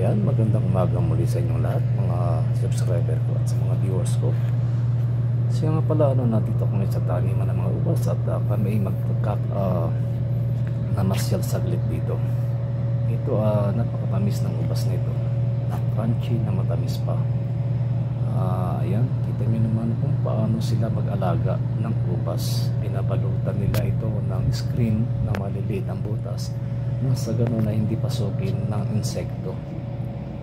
Ayan, magandang umaga muli sa inyong lahat, mga subscriber ko at sa mga viewers ko. Siya nga pala, nandito kami sa taniman ng mga ubas at kami namasyal saglit dito. Ito, napakatamis ng ubas na ito, na crunchy, na matamis pa. Ayan, kita nyo naman kung paano sila mag-alaga ng ubas. Pinabalutan nila ito ng screen na maliliit ang butas, na sa ganun na hindi pasukin ng insekto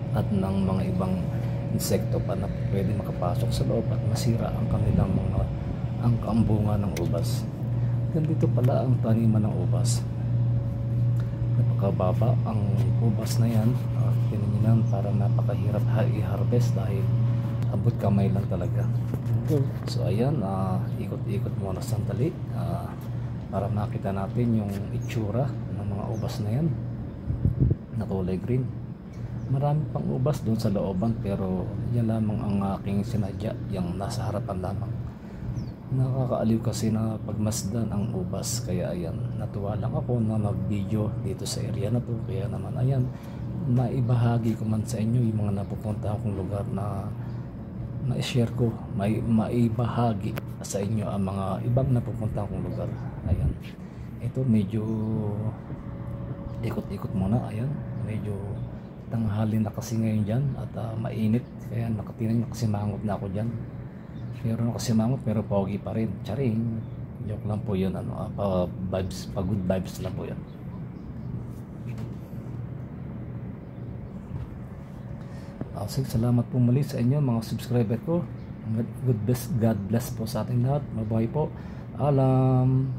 at ng mga ibang insekto pa na pwede makapasok sa loob at masira ang kanilang ang kaambungan ng ubas. Ganito pala ang taniman ng ubas. Napakababa ang ubas na yan. Tinignan, para napakahirap i-harvest dahil abot kamay lang talaga. So ayan, ikot-ikot muna sandali para makita natin yung itsura ng mga ubas na yan na kulay green. Marami pang ubas doon sa looban, pero yan lamang ang aking sinadya, yung nasa harapan lamang. Nakakaaliw kasi na pagmasdan ang ubas, kaya ayan, natuwa lang ako na mag-video dito sa area na to. Kaya naman ayan, maibahagi ko man sa inyo yung mga napupunta akong lugar na ma-share ko, maibahagi sa inyo ang mga ibang napupunta akong lugar. Ayan, ito medyo ikot-ikot muna. Ayan, medyo tanghali na kasi ngayon dyan at mainit, kaya nakasimangot na ako dyan. Pero nakasimangot pero pogi pa rin. Charing, joke lang po yun. Vibes, good vibes lang po yan. Salamat po muli sa inyo mga subscriber ko. God bless po sa ating lahat. Mabuhay po. Alam.